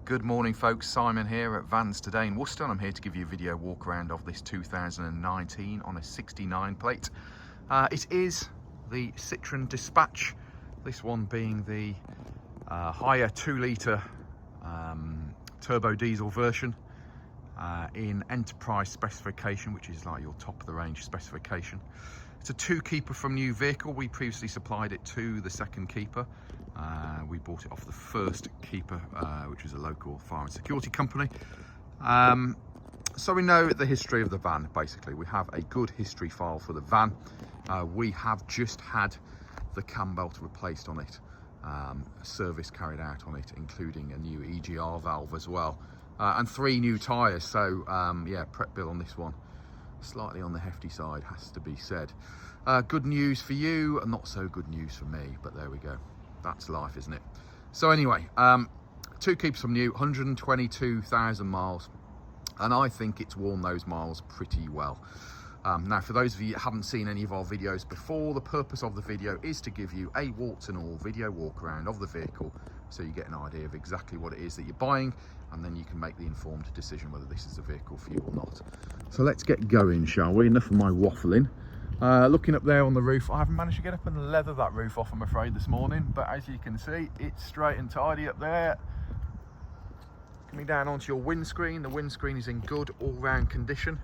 Good morning folks, Simon here at Vans Today in Worcester, and I'm here to give you a video walk around of this 2019 on a 69 plate. It is the Citroen Dispatch, this one being the higher 2 litre turbo diesel version in enterprise specification, which is like your top of the range specification. It's a 2 keeper from new vehicle. We previously supplied it to the 2nd keeper. We bought it off the 1st keeper, which is a local fire and security company. So we know the history of the van. Basically, we have a good history file for the van. We have just had the cam belt replaced on it, a service carried out on it, including a new EGR valve as well, and 3 new tyres. So yeah, prep bill on this one slightly on the hefty side, has to be said. Good news for you and not so good news for me, but there we go. That's life, isn't it? So anyway, 2 keeps from new, 122,000 miles, and I think it's worn those miles pretty well. Now, for those of you that haven't seen any of our videos before, the purpose of the video is to give you a warts and all video walk around of the vehicle, so you get an idea of exactly what it is that you're buying, and then you can make the informed decision whether this is a vehicle for you or not. So let's get going, shall we? Enough of my waffling. Looking up there on the roof, I haven't managed to get up and leather that roof off, I'm afraid, this morning, but as you can see, it's straight and tidy up there. Coming down onto your windscreen, the windscreen is in good all-round condition.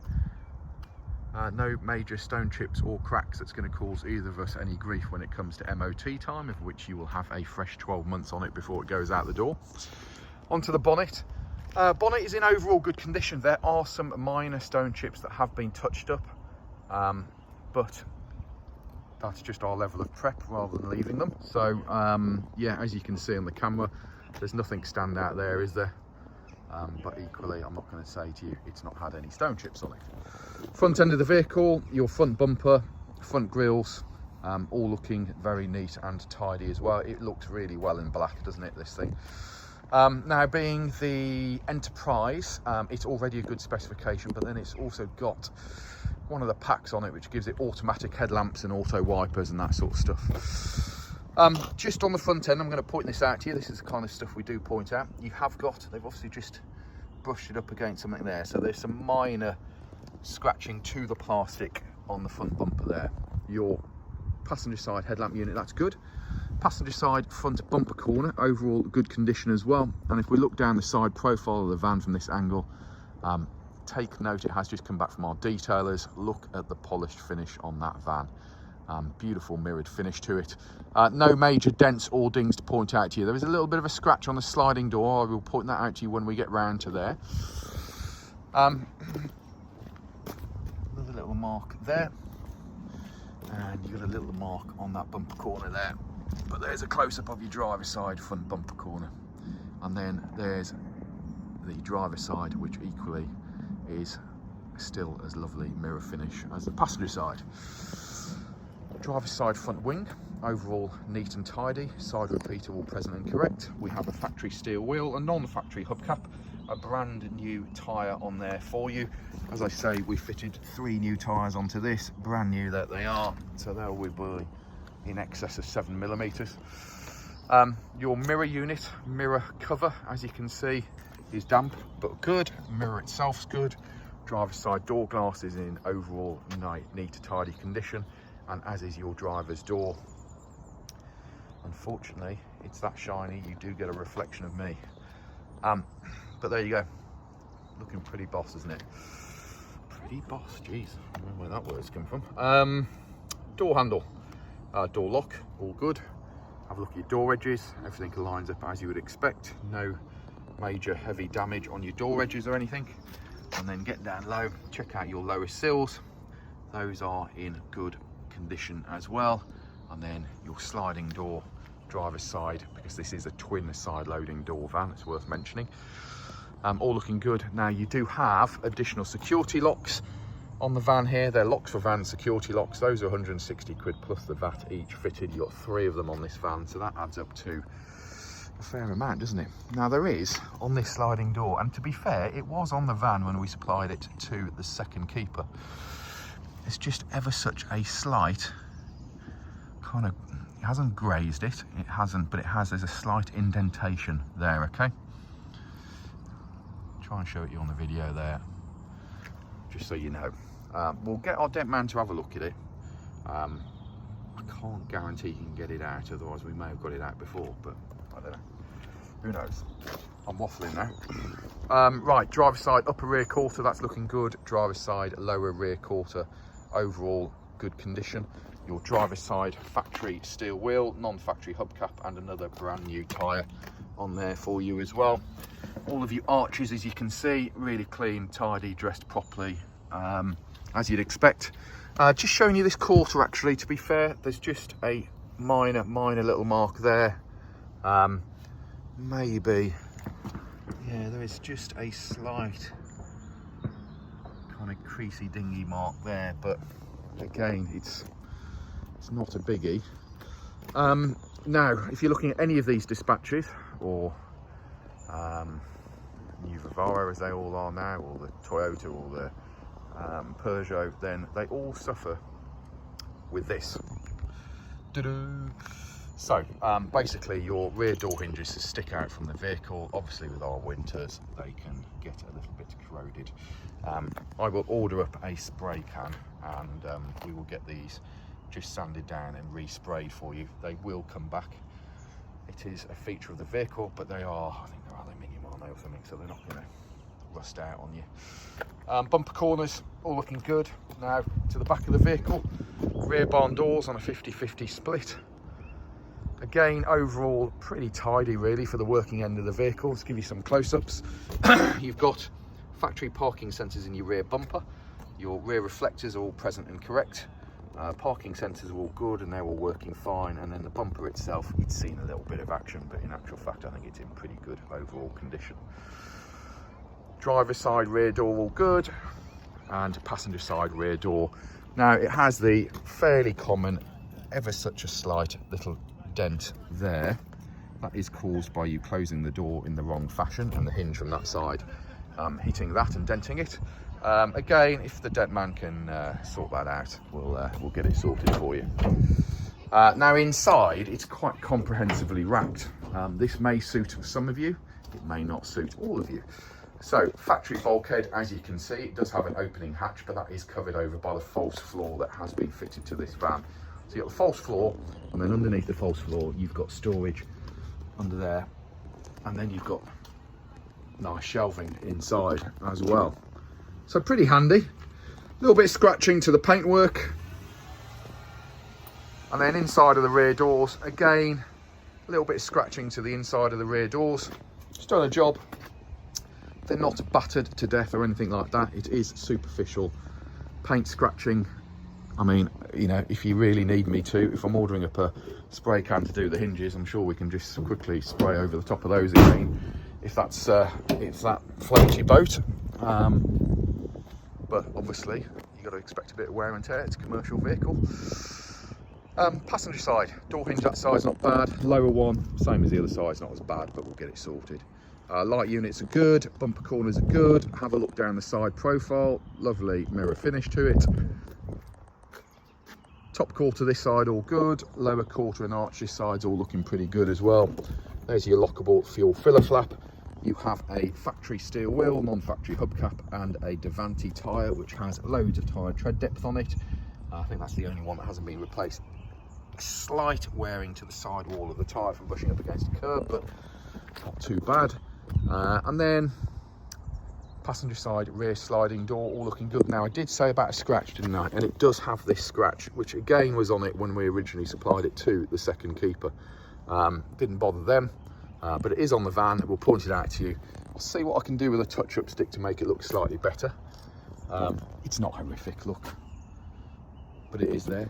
No major stone chips or cracks that's going to cause either of us any grief when it comes to MOT time, of which you will have a fresh 12 months on it before it goes out the door. Onto the bonnet. Bonnet is in overall good condition. There are some minor stone chips that have been touched up, but that's just our level of prep rather than leaving them. So yeah, as you can see on the camera, there's nothing stand out there, is there? But equally, I'm not going to say to you it's not had any stone chips on it. Front end of the vehicle, your front bumper, front grills, all looking very neat and tidy as well. It looks really well in black, doesn't it, this thing? Now, being the Enterprise, it's already a good specification, but then it's also got one of the packs on it which gives it automatic headlamps and auto wipers and that sort of stuff. Just on the front end, I'm going to point this out to you. This is the kind of stuff we do point out. You have got, they've obviously just brushed it up against something there, so there's some minor scratching to the plastic on the front bumper there. Your passenger side headlamp unit, that's good. Passenger side front bumper corner, overall good condition as well. And if we look down the side profile of the van from this angle, take note, it has just come back from our detailers. Look at the polished finish on that van. Beautiful mirrored finish to it. No major dents or dings to point out to you. There is a little bit of a scratch on the sliding door. I will point that out to you when we get round to there. Another little mark there, and you've got a little mark on that bumper corner there. But there's a close-up of your driver's side front bumper corner, and then there's the driver's side, which equally is still as lovely mirror finish as the passenger side. Driver's side front wing, overall neat and tidy. Side repeater all present and correct. We have a factory steel wheel, a non-factory hubcap, a brand new tyre on there for you. As I say, we fitted 3 new tyres onto this, brand new that they are, so they'll be in excess of 7mm. Your mirror unit, mirror cover, as you can see, is damp but good. Mirror itself's good. Driver's side door glass is in overall neat, tidy condition, and as is your driver's door. Unfortunately, it's that shiny, you do get a reflection of me. But there you go. Looking pretty boss, isn't it? Pretty boss, jeez. I don't know where that word's come from. Door handle, door lock, all good. Have a look at your door edges. Everything lines up as you would expect. No major heavy damage on your door edges or anything. And then get down low, check out your lower sills. Those are in good condition as well. And then your sliding door, driver's side, because this is a twin side loading door van, it's worth mentioning. All looking good. Now, you do have additional security locks on the van here. They're locks for van, security locks. Those are 160 quid plus the VAT each fitted. You've got 3 of them on this van, so that adds up to a fair amount, doesn't it? Now, there is on this sliding door, and to be fair, it was on the van when we supplied it to the 2nd keeper. It's just ever such a slight kind of, it hasn't grazed it, it hasn't, but it has, there's a slight indentation there, okay? try and show it you on the video there, just so you know. We'll get our dent man to have a look at it. I can't guarantee he can get it out, otherwise we may have got it out before, but I don't know. Who knows? I'm waffling now. Right, driver's side upper rear quarter, that's looking good. Driver's side lower rear quarter, overall good condition. Your driver's side factory steel wheel, non-factory hubcap, and another brand new tyre on there for you as well. All of your arches, as you can see, really clean, tidy, dressed properly, as you'd expect. Just showing you this quarter, actually, to be fair, there's just a minor little mark there. Maybe, yeah, there is just a slight kind of creasy dingy mark there, but again, it's not a biggie. Now, if you're looking at any of these dispatches, or new Vivaro as they all are now, or the Toyota, or the Peugeot, then they all suffer with this. So basically your rear door hinges stick out from the vehicle. Obviously with our winters they can get a little bit corroded. I will order up a spray can, and we will get these just sanded down and resprayed for you. They will come back. It is a feature of the vehicle, but they are, I think they're aluminium, aren't they, or something, so they're not going to rust out on you. Bumper corners all looking good. Now to the back of the vehicle, rear barn doors on a 50-50 split. Again, overall pretty tidy really for the working end of the vehicle. Let's give you some close-ups. You've got factory parking sensors in your rear bumper. Your rear reflectors are all present and correct. Parking sensors are all good and they're all working fine, and then the bumper itself, it's seen a little bit of action, but in actual fact I think it's in pretty good overall condition. Driver side rear door all good, and passenger side rear door. Now it has the fairly common, ever such a slight little dent there. That is caused by you closing the door in the wrong fashion and the hinge from that side hitting that and denting it. Again, if the dent man can sort that out, we'll get it sorted for you. Now inside, it's quite comprehensively wrapped. This may suit some of you, it may not suit all of you. So factory bulkhead, as you can see, it does have an opening hatch, but that is covered over by the false floor that has been fitted to this van. So you've got the false floor, and then underneath the false floor you've got storage under there, and then you've got nice shelving inside as well. So pretty handy. A little bit of scratching to the paintwork, and then inside of the rear doors, again a little bit of scratching to the inside of the rear doors. Just done a job. They're not battered to death or anything like that. It is superficial paint scratching. I mean, you know, if you really need me to, if I'm ordering up a spray can to do the hinges, I'm sure we can just quickly spray over the top of those again, if that floats your boat. But obviously you've got to expect a bit of wear and tear. It's a commercial vehicle. Passenger side, door hinge that side's not bad. Lower one, same as the other side's not as bad, but we'll get it sorted. Light units are good, bumper corners are good. Have a look down the side profile, lovely mirror finish to it. Top quarter this side all good, lower quarter and arch this side's all looking pretty good as well. There's your lockable fuel filler flap. You have a factory steel wheel, non-factory hubcap, and a Davanti tyre which has loads of tyre tread depth on it. I think that's the only one that hasn't been replaced. A slight wearing to the side wall of the tyre from brushing up against the curb, but not too bad. And then passenger side rear sliding door all looking good. Now I did say about a scratch, didn't I? And it does have this scratch, which again was on it when we originally supplied it to the second keeper. Didn't bother them, but it is on the van. We'll point it out to you. I'll see what I can do with a touch-up stick to make it look slightly better. It's not horrific, look, but it is there.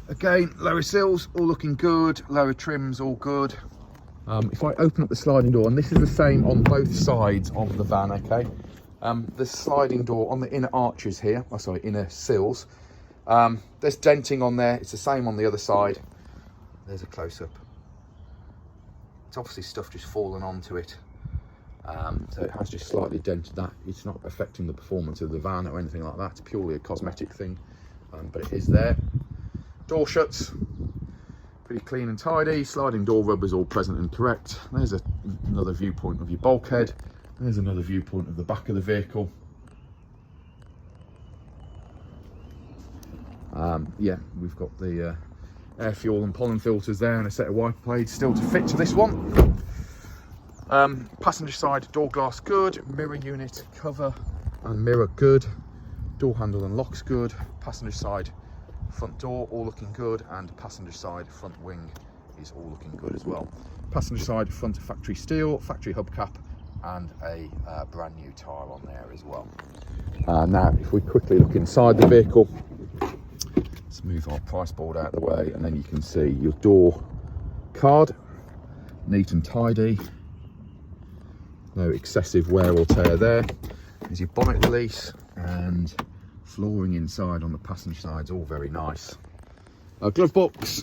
Again, lower sills all looking good, lower trims all good. If I open up the sliding door, and this is the same on both sides of the van, okay? The sliding door on the inner arches here, oh sorry, inner sills, there's denting on there. It's the same on the other side. There's a close-up. It's obviously stuff just fallen onto it. So it has just slightly dented that. It's not affecting the performance of the van or anything like that. It's purely a cosmetic thing, but it is there. Door shuts. Pretty clean and tidy. Sliding door rubbers all present and correct. There's another viewpoint of your bulkhead. There's another viewpoint of the back of the vehicle. Yeah, we've got the air, fuel and pollen filters there, and a set of wiper blades still to fit to this one. Passenger side door glass good, mirror unit cover and mirror good, door handle and locks good, passenger side front door all looking good, and passenger side front wing is all looking good as well. Passenger side front factory steel, factory hubcap, and a brand new tyre on there as well. Now if we quickly look inside the vehicle, let's move our price board out of the way, and then you can see your door card, neat and tidy, no excessive wear or tear there. There's your bonnet release, and flooring inside on the passenger side is all very nice. A glove box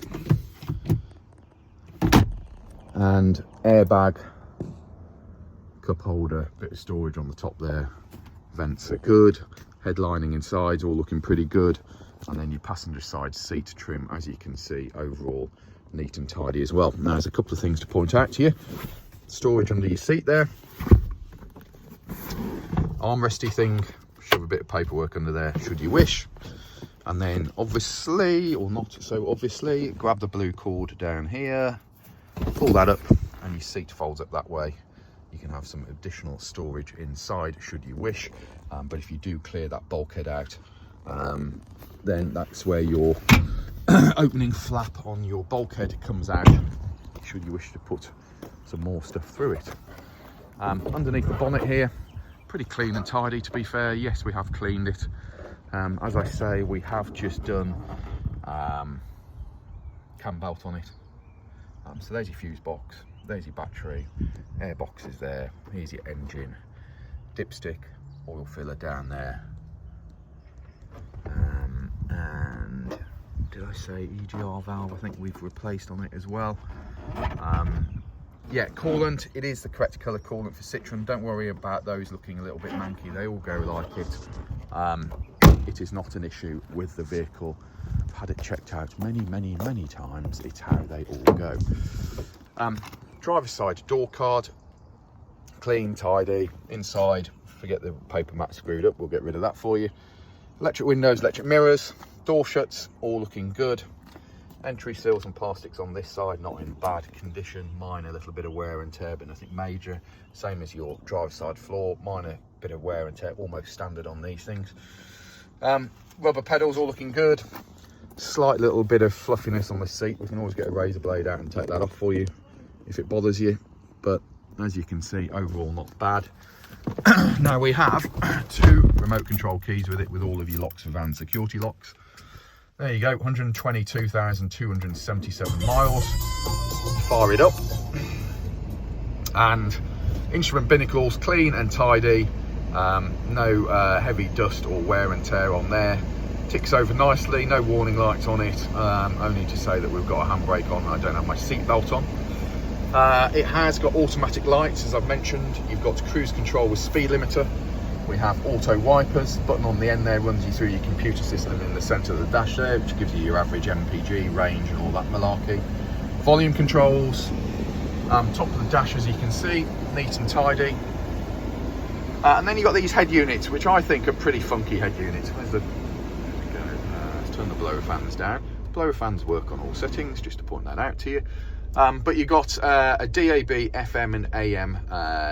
and airbag, cup holder, bit of storage on the top there. Vents are good, headlining inside all looking pretty good, and then your passenger side seat trim, as you can see, overall neat and tidy as well. Now there's a couple of things to point out to you. Storage under your seat there, armresty thing, shove a bit of paperwork under there should you wish, and then obviously, or not so obviously, grab the blue cord down here, pull that up, and your seat folds up that way. You can have some additional storage inside should you wish, but if you do clear that bulkhead out, then that's where your opening flap on your bulkhead comes out should you wish to put some more stuff through it. Underneath the bonnet here, pretty clean and tidy, to be fair. Yes, we have cleaned it. As I say, we have just done cam belt on it. So there's your fuse box, there's your battery, air box is there, here's your engine, dipstick, oil filler down there, and did I say EGR valve? I think we've replaced on it as well. Yeah, coolant, it is the correct colour coolant for Citroen. Don't worry about those looking a little bit manky, they all go like it. It is not an issue with the vehicle. I've had it checked out many times. It's how they all go. Driver's side door card, clean, tidy. Inside, forget the paper mat screwed up, we'll get rid of that for you. Electric windows, electric mirrors, door shuts, all looking good. Entry seals and plastics on this side, not in bad condition, minor little bit of wear and tear, but nothing major. Same as your driver's side floor, minor bit of wear and tear, almost standard on these things. Rubber pedals all looking good. Slight little bit of fluffiness on the seat. We can always get a razor blade out and take that off for you if it bothers you, but as you can see, overall not bad. Now we have 2 remote control keys with it, with all of your locks for van security locks. There you go, 122,277 miles. Fire it up. And instrument binnacles clean and tidy. No heavy dust or wear and tear on there. Ticks over nicely, no warning lights on it. Only to say that we've got a handbrake on. I don't have my seat belt on. It has got automatic lights, as I've mentioned. You've got cruise control with speed limiter. We have auto wipers. The button on the end there runs you through your computer system in the centre of the dash there, which gives you your average MPG range and all that malarkey. Volume controls. Top of the dash, as you can see, neat and tidy. And then you've got these head units, which I think are pretty funky head units. Where's the... There we go. Let's turn the blower fans down. Blower fans work on all settings, just to point that out to you. But you've got a DAB, FM and AM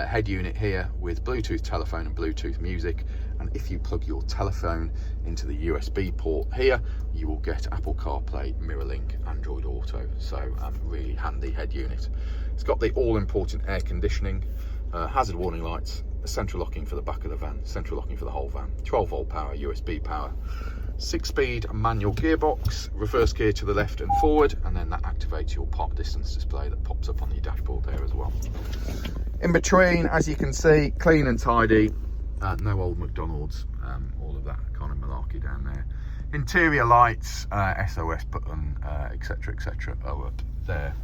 head unit here with Bluetooth telephone and Bluetooth music. And if you plug your telephone into the USB port here, you will get Apple CarPlay, MirrorLink, Android Auto. So really handy head unit. It's got the all-important air conditioning, hazard warning lights, central locking for the back of the van, central locking for the whole van, 12 volt power, USB power, 6-speed manual gearbox, reverse gear to the left and forward, and then that activates your park distance display that pops up on your dashboard there as well. In between, as you can see, clean and tidy, no old McDonald's, all of that kind of malarkey down there. Interior lights, SOS button, etc, are up there.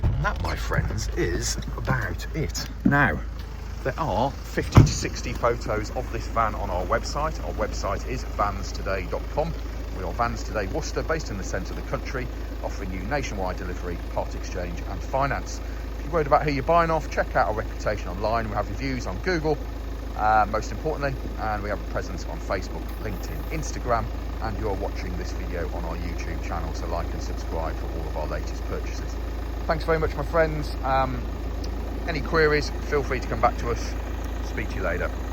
And that, my friends, is about it. Now, there are 50 to 60 photos of this van on our website. Our website is vanstoday.com. We are Vans Today Worcester, based in the centre of the country, offering you nationwide delivery, part exchange and finance. If you worried about who you're buying off, check out our reputation online. We have reviews on Google, most importantly, and we have a presence on Facebook, LinkedIn, Instagram, and you're watching this video on our YouTube channel, so like and subscribe for all of our latest purchases. Thanks very much, my friends. Any queries, feel free to come back to us. Speak to you later.